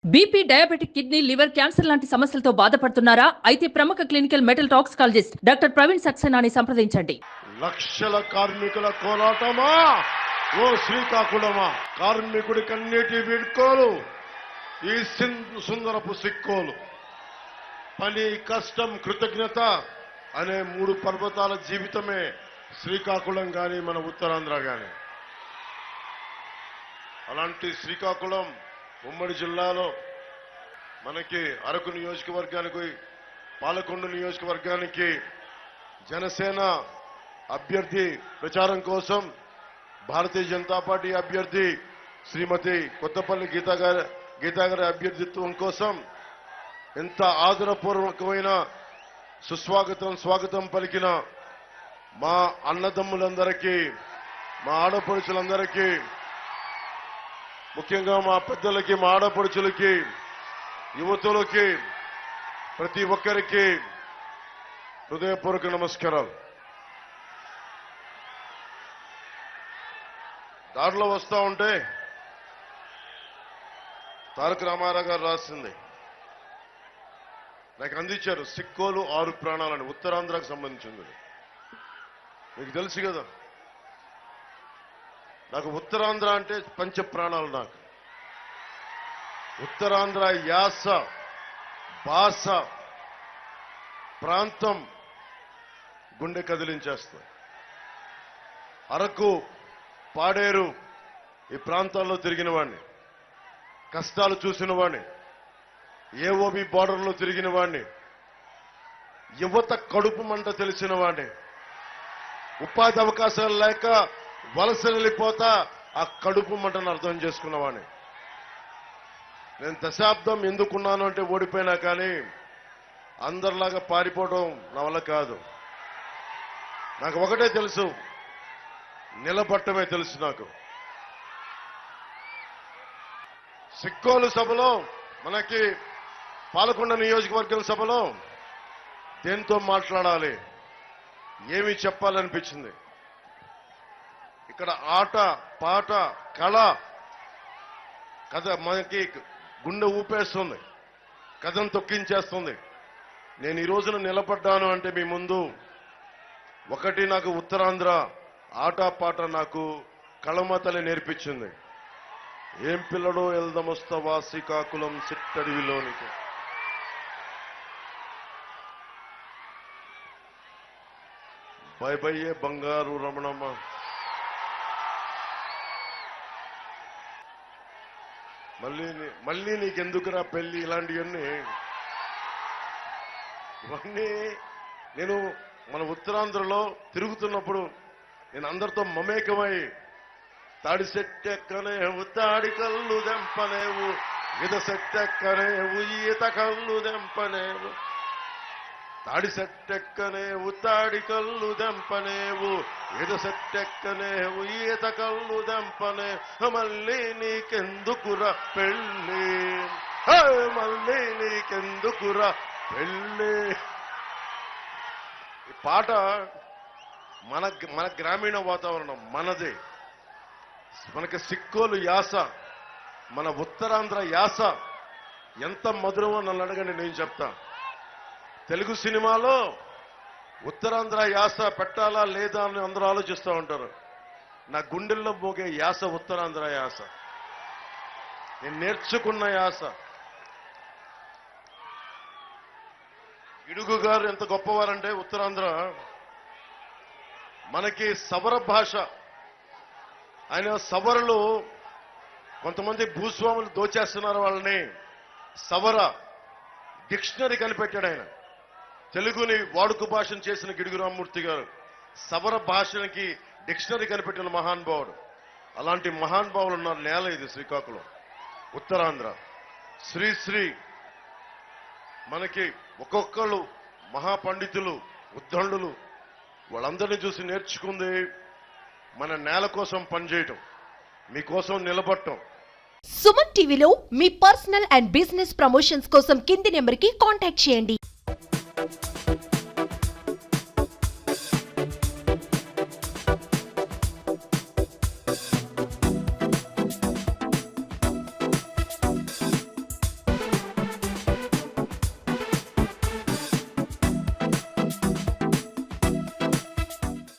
BP, diabetic, kidney, liver, cancer లాంటి సమస్యలతో బాధపడుతున్నారా? అయితే ప్రముఖ clinical metal toxicologist doctor Praveen సక్సేనాని సంప్రదించండి. లక్షల కార్మికుల కోలాటమా ఓ శ్రీకాకుళమా, కార్మికుడి కన్నీటి వీడ్కోలు ఈ సుందరపు సిక్కోలు. పని, కష్టం, కృతజ్ఞత అనే మూడు పర్వతాల జీవితమే శ్రీకాకుళం గాని మన ఉత్తరాంధ్ర గాని. అలాంటి శ్రీకాకుళం ఉమ్మడి జిల్లాలో మనకి అరకు నియోజకవర్గానికి, పాలకొండ నియోజకవర్గానికి జనసేన అభ్యర్థి ప్రచారం కోసం భారతీయ జనతా పార్టీ అభ్యర్థి శ్రీమతి కొత్తపల్లి గీతా గారి అభ్యర్థిత్వం కోసం ఎంత ఆదరపూర్వకమైన స్వాగతం పలికిన మా అన్నదమ్ములందరికీ, మా ఆడపడుచులందరికీ, ముఖ్యంగా మా పెద్దలకి, మా ఆడపడుచులకి, యువతులకి, ప్రతి ఒక్కరికి హృదయపూర్వక నమస్కారాలు. దారిలో వస్తా ఉంటే తారక రామారావు గారు రాసింది నాకు అందించారు. సిక్కోలు 6 ప్రాణాలని, ఉత్తరాంధ్రకు సంబంధించింది. మీకు తెలుసు కదా, నాకు ఉత్తరాంధ్ర అంటే పంచ ప్రాణాలు. నాకు ఉత్తరాంధ్ర యాస, భాష, ప్రాంతం గుండె కదిలించేస్తుంది. అరకు, పాడేరు ఈ ప్రాంతాల్లో తిరిగిన వాడిని, కష్టాలు చూసిన వాడిని, ఏఓబి బార్డర్లో తిరిగిన వాడిని, యువత కడుపు మంట తెలిసిన వాడిని, ఉపాధి అవకాశాలు లేక వలస వెళ్ళిపోతా ఆ కడుపు మంటను అర్థం చేసుకున్నవాడిని. నేను దశాబ్దం ఎందుకున్నాను అంటే ఓడిపోయినా కానీ అందరిలాగా పారిపోవడం నా వల్ల కాదు. నాకు ఒకటే తెలుసు, నిలబట్టమే తెలుసు. నాకు సిక్కోలు సభలో, మనకి పాలకొండ నియోజకవర్గం సభలో దేంతో మాట్లాడాలి, ఏమి చెప్పాలనిపించింది. ఇక్కడ ఆట, పాట, కళ, కథ మనకి గుండె ఊపేస్తుంది, కథను తొక్కించేస్తుంది. నేను ఈ రోజున నిలబడ్డాను అంటే మీ ముందు ఒకటి, నాకు ఉత్తరాంధ్ర ఆట పాట నాకు కళమతలే నేర్పించింది. ఏం పిల్లడో ఎల్దమొస్తవా శ్రీకాకుళం సిట్టడివిలోనికి, బై బయ్యే బంగారు రమణమ్మ, మళ్ళీ నీకెందుకురా పెళ్లి, ఇలాంటివన్నీ నేను మన ఉత్తరాంధ్రలో తిరుగుతున్నప్పుడు నేను అందరితో మమేకమై, తాడి సెట్టెక్కనేవు తాడి కళ్ళు దెంపనేవు, ఈత సెట్టెక్కనేవు ఈత కళ్ళు దెంపనేవు, తాడి సెట్టెక్కనేవు తాడి కళ్ళు దెంపనేవు, ఈత సెట్టెక్కనేవు ఈత కళ్ళు దెంపనే, మళ్ళీ నీకెందుకురా పెళ్ళి, మళ్ళీ నీకెందుకురా పెళ్ళి. ఈ పాట మన గ్రామీణ వాతావరణం మనదే. మనకి సిక్కోలు యాస, మన ఉత్తరాంధ్ర యాస ఎంత మధురమో నన్ను అడగండి, నేను చెప్తా. తెలుగు సినిమాలో ఉత్తరాంధ్ర యాస పెట్టాలా లేదా అని అందరూ ఆలోచిస్తూ ఉంటారు. నా గుండెల్లో మోగే యాస ఉత్తరాంధ్ర యాస, నేను నేర్చుకున్న యాస. గిడుగు గారు ఎంత గొప్పవారంటే, ఉత్తరాంధ్ర మనకి సవర భాష. ఆయన సవరలు, కొంతమంది భూస్వాములు దోచేస్తున్నారు వాళ్ళని. సవర డిక్షనరీ కనిపెట్టాడు ఆయన. తెలుగుని వాడుక భాషను చేసిన గిడుగు రామ్మూర్తి గారు సవర భాషకి డిక్షనరీ కనిపెట్టిన మహానుభావుడు. అలాంటి మహానుభావులు ఉన్న నేల ఇది శ్రీకాకుళం, ఉత్తరాంధ్ర. శ్రీ మనకి ఒక్కొక్కళ్ళు మహాపండితులు, ఉద్దండులు, వాళ్ళందరినీ చూసి నేర్చుకుంది మన నేల కోసం పనిచేయటం, మీకోసం నిలబడటం. సుమన్ టీవీలో మీ పర్సనల్ అండ్ బిజినెస్ ప్రమోషన్స్ కోసం కింది నెంబర్కి కాంటాక్ట్ చేయండి.